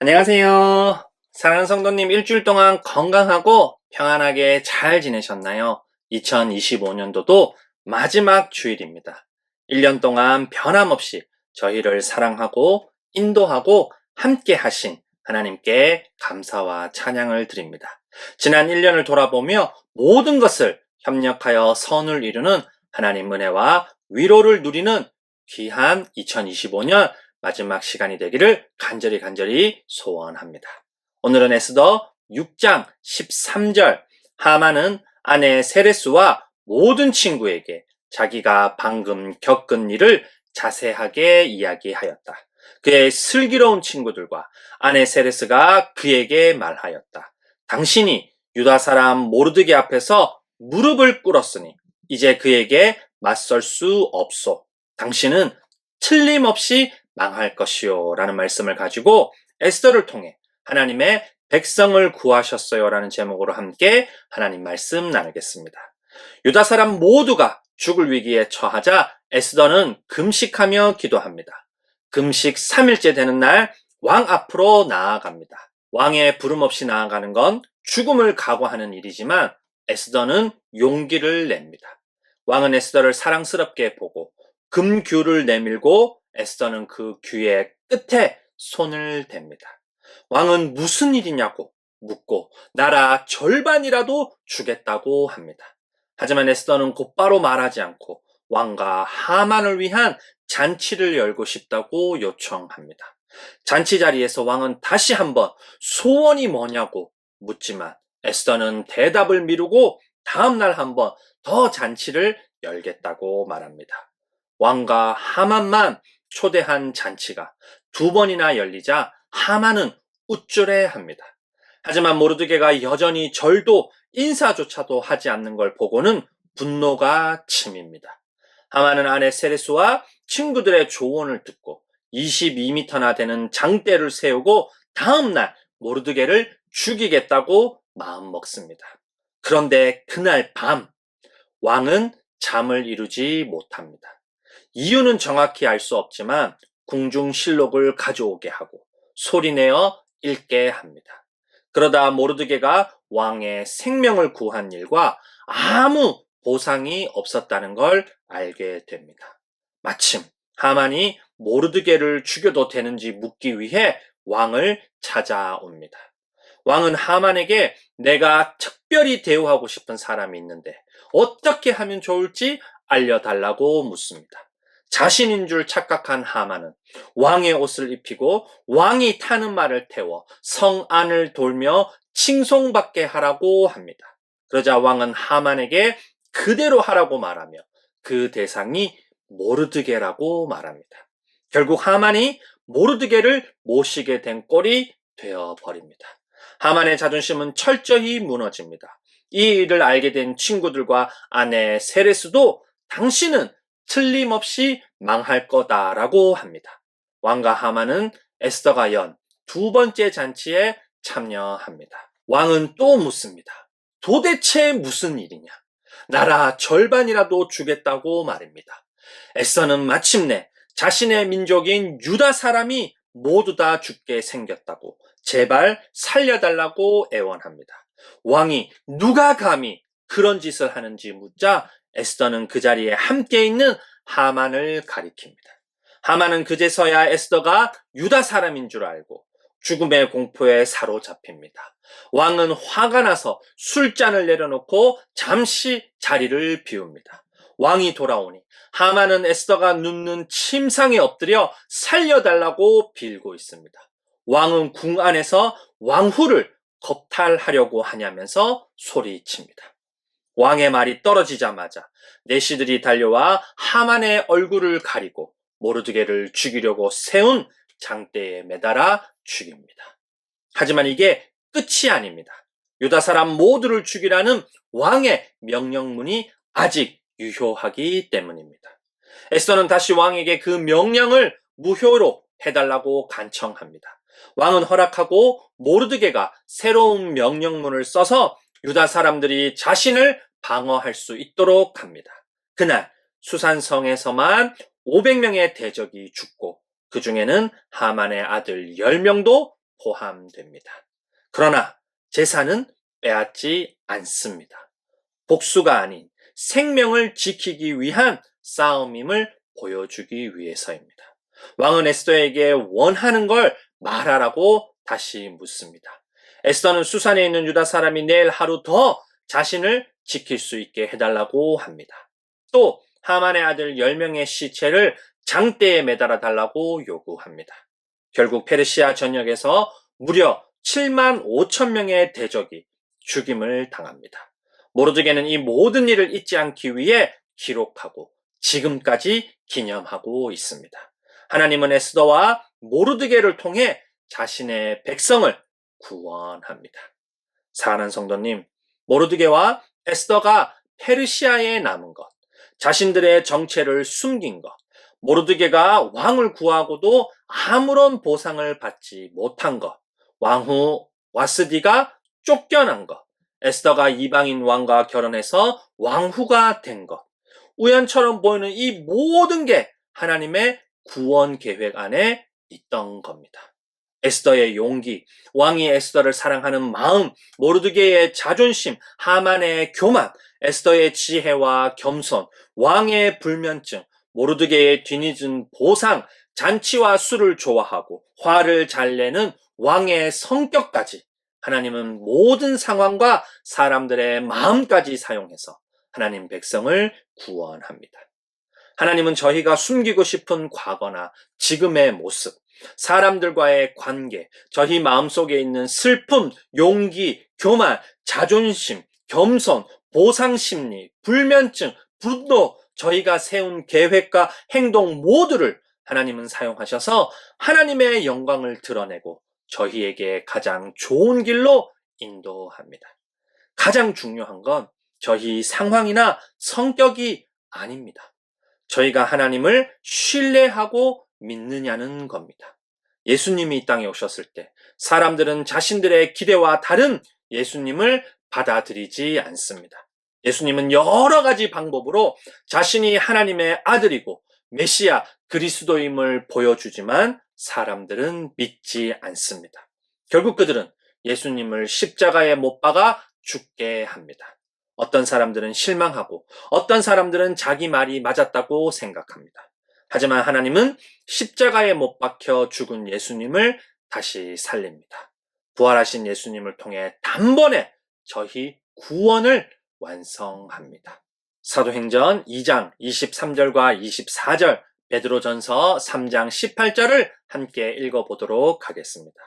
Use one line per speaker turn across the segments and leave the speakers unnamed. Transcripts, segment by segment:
안녕하세요. 사랑하는 성도님, 일주일 동안 건강하고 평안하게 잘 지내셨나요? 2025년도도 마지막 주일입니다. 1년 동안 변함없이 저희를 사랑하고 인도하고 함께 하신 하나님께 감사와 찬양을 드립니다. 지난 1년을 돌아보며 모든 것을 협력하여 선을 이루는 하나님 은혜와 위로를 누리는 귀한 2025년 마지막 시간이 되기를 간절히 소원합니다. 오늘은 에스더 6장 13절, 하만은 아내 세레스와 모든 친구에게 자기가 방금 겪은 일을 자세하게 이야기하였다. 그의 슬기로운 친구들과 아내 세레스가 그에게 말하였다. 당신이 유다 사람 모르드게 앞에서 무릎을 꿇었으니 이제 그에게 맞설 수 없소. 당신은 틀림없이 망할 것이요 라는 말씀을 가지고 에스더를 통해 하나님의 백성을 구하셨어요 라는 제목으로 함께 하나님 말씀 나누겠습니다. 유다 사람 모두가 죽을 위기에 처하자 에스더는 금식하며 기도합니다. 금식 3일째 되는 날 왕 앞으로 나아갑니다. 왕의 부름 없이 나아가는 건 죽음을 각오하는 일이지만 에스더는 용기를 냅니다. 왕은 에스더를 사랑스럽게 보고 금규를 내밀고 에스더는 그 규의 끝에 손을 댑니다. 왕은 무슨 일이냐고 묻고 나라 절반이라도 주겠다고 합니다. 하지만 에스더는 곧바로 말하지 않고 왕과 하만을 위한 잔치를 열고 싶다고 요청합니다. 잔치 자리에서 왕은 다시 한번 소원이 뭐냐고 묻지만 에스더는 대답을 미루고 다음날 한번 더 잔치를 열겠다고 말합니다. 왕과 하만만 초대한 잔치가 2번이나 열리자 하만은 우쭐해합니다. 하지만 모르드게가 여전히 절도 인사조차도 하지 않는 걸 보고는 분노가 치밉니다. 하만은 아내 세레스와 친구들의 조언을 듣고 22m나 되는 장대를 세우고 다음날 모르드게를 죽이겠다고 마음먹습니다. 그런데 그날 밤 왕은 잠을 이루지 못합니다. 이유는 정확히 알 수 없지만 궁중실록을 가져오게 하고 소리내어 읽게 합니다. 그러다 모르드게가 왕의 생명을 구한 일과 아무 보상이 없었다는 걸 알게 됩니다. 마침 하만이 모르드게를 죽여도 되는지 묻기 위해 왕을 찾아옵니다. 왕은 하만에게 내가 특별히 대우하고 싶은 사람이 있는데 어떻게 하면 좋을지 알려달라고 묻습니다. 자신인 줄 착각한 하만은 왕의 옷을 입히고 왕이 타는 말을 태워 성 안을 돌며 칭송받게 하라고 합니다. 그러자 왕은 하만에게 그대로 하라고 말하며 그 대상이 모르드게라고 말합니다. 결국 하만이 모르드게를 모시게 된 꼴이 되어버립니다. 하만의 자존심은 철저히 무너집니다. 이 일을 알게 된 친구들과 아내 세레스도 당신은 틀림없이 망할 거다라고 합니다. 왕과 하만은 에스더가 연 2번째 잔치에 참여합니다. 왕은 또 묻습니다. 도대체 무슨 일이냐? 나라 절반이라도 주겠다고 말입니다. 에스더는 마침내 자신의 민족인 유다 사람이 모두 다 죽게 생겼다고 제발 살려달라고 애원합니다. 왕이 누가 감히 그런 짓을 하는지 묻자 에스더는 그 자리에 함께 있는 하만을 가리킵니다. 하만은 그제서야 에스더가 유다 사람인 줄 알고 죽음의 공포에 사로잡힙니다. 왕은 화가 나서 술잔을 내려놓고 잠시 자리를 비웁니다. 왕이 돌아오니 하만은 에스더가 눕는 침상에 엎드려 살려달라고 빌고 있습니다. 왕은 궁 안에서 왕후를 겁탈하려고 하냐면서 소리칩니다. 왕의 말이 떨어지자마자 내시들이 달려와 하만의 얼굴을 가리고 모르드게를 죽이려고 세운 장대에 매달아 죽입니다. 하지만 이게 끝이 아닙니다. 유다 사람 모두를 죽이라는 왕의 명령문이 아직 유효하기 때문입니다. 에스더는 다시 왕에게 그 명령을 무효로 해달라고 간청합니다. 왕은 허락하고 모르드게가 새로운 명령문을 써서 유다 사람들이 자신을 방어할 수 있도록 합니다. 그날 수산성에서만 500명의 대적이 죽고 그 중에는 하만의 아들 10명도 포함됩니다. 그러나 제사는 빼앗지 않습니다. 복수가 아닌 생명을 지키기 위한 싸움임을 보여주기 위해서입니다. 왕은 에스더에게 원하는 걸 말하라고 다시 묻습니다. 에스더는 수산에 있는 유다 사람이 내일 하루 더 자신을 지킬 수 있게 해달라고 합니다. 또 하만의 아들 10명의 시체를 장대에 매달아 달라고 요구합니다. 결국 페르시아 전역에서 무려 7만 5천 명의 대적이 죽임을 당합니다. 모르드게는 이 모든 일을 잊지 않기 위해 기록하고 지금까지 기념하고 있습니다. 하나님은 에스더와 모르드게를 통해 자신의 백성을 구원합니다. 사랑하는 성도님, 모르드게와 에스더가 페르시아에 남은 것, 자신들의 정체를 숨긴 것, 모르드게가 왕을 구하고도 아무런 보상을 받지 못한 것, 왕후 와스디가 쫓겨난 것, 에스더가 이방인 왕과 결혼해서 왕후가 된 것, 우연처럼 보이는 이 모든 게 하나님의 구원 계획 안에 있던 겁니다. 에스더의 용기, 왕이 에스더를 사랑하는 마음, 모르드게의 자존심, 하만의 교만, 에스더의 지혜와 겸손, 왕의 불면증, 모르드게의 뒤늦은 보상, 잔치와 술을 좋아하고 화를 잘 내는 왕의 성격까지 하나님은 모든 상황과 사람들의 마음까지 사용해서 하나님 백성을 구원합니다. 하나님은 저희가 숨기고 싶은 과거나 지금의 모습, 사람들과의 관계, 저희 마음속에 있는 슬픔, 용기, 교만, 자존심, 겸손, 보상심리, 불면증, 분노, 저희가 세운 계획과 행동 모두를 하나님은 사용하셔서 하나님의 영광을 드러내고 저희에게 가장 좋은 길로 인도합니다. 가장 중요한 건 저희 상황이나 성격이 아닙니다. 저희가 하나님을 신뢰하고 믿느냐는 겁니다. 예수님이 이 땅에 오셨을 때 사람들은 자신들의 기대와 다른 예수님을 받아들이지 않습니다. 예수님은 여러 가지 방법으로 자신이 하나님의 아들이고 메시아 그리스도임을 보여주지만 사람들은 믿지 않습니다. 결국 그들은 예수님을 십자가에 못 박아 죽게 합니다. 어떤 사람들은 실망하고 어떤 사람들은 자기 말이 맞았다고 생각합니다. 하지만 하나님은 십자가에 못 박혀 죽은 예수님을 다시 살립니다. 부활하신 예수님을 통해 단번에 저희 구원을 완성합니다. 사도행전 2장 23절과 24절, 베드로전서 3장 18절을 함께 읽어보도록 하겠습니다.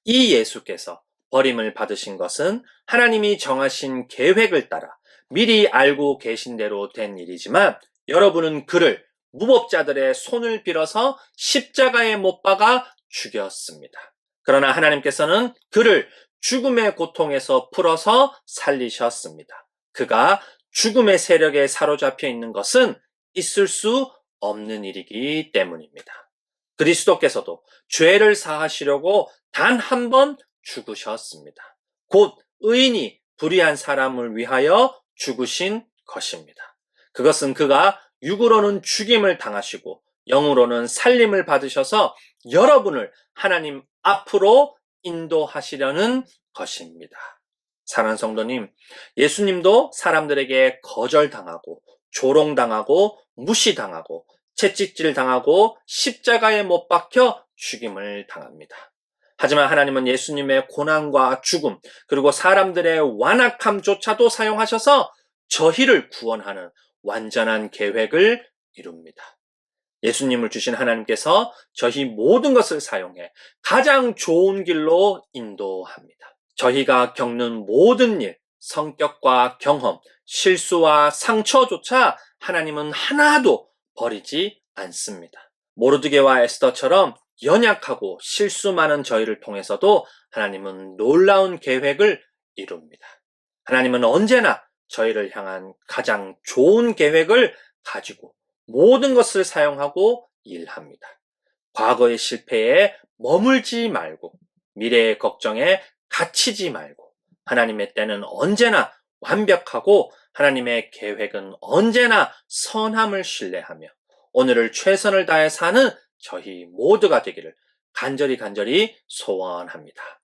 이 예수께서 버림을 받으신 것은 하나님이 정하신 계획을 따라 미리 알고 계신 대로 된 일이지만 여러분은 그를 무법자들의 손을 빌어서 십자가에 못 박아 죽였습니다. 그러나 하나님께서는 그를 죽음의 고통에서 풀어서 살리셨습니다. 그가 죽음의 세력에 사로잡혀 있는 것은 있을 수 없는 일이기 때문입니다. 그리스도께서도 죄를 사하시려고 단 한 번 죽으셨습니다. 곧 의인이 불의한 사람을 위하여 죽으신 것입니다. 그것은 그가 육으로는 죽임을 당하시고 영으로는 살림을 받으셔서 여러분을 하나님 앞으로 인도하시려는 것입니다. 사랑하는 성도님, 예수님도 사람들에게 거절당하고 조롱당하고 무시당하고 채찍질 당하고 십자가에 못 박혀 죽임을 당합니다. 하지만 하나님은 예수님의 고난과 죽음 그리고 사람들의 완악함조차도 사용하셔서 저희를 구원하는 완전한 계획을 이룹니다. 예수님을 주신 하나님께서 저희 모든 것을 사용해 가장 좋은 길로 인도합니다. 저희가 겪는 모든 일, 성격과 경험, 실수와 상처조차 하나님은 하나도 버리지 않습니다. 모르드게와 에스더처럼 연약하고 실수 많은 저희를 통해서도 하나님은 놀라운 계획을 이룹니다. 하나님은 언제나 저희를 향한 가장 좋은 계획을 가지고 모든 것을 사용하고 일합니다. 과거의 실패에 머물지 말고 미래의 걱정에 갇히지 말고 하나님의 때는 언제나 완벽하고 하나님의 계획은 언제나 선함을 신뢰하며 오늘을 최선을 다해 사는 저희 모두가 되기를 간절히 소원합니다.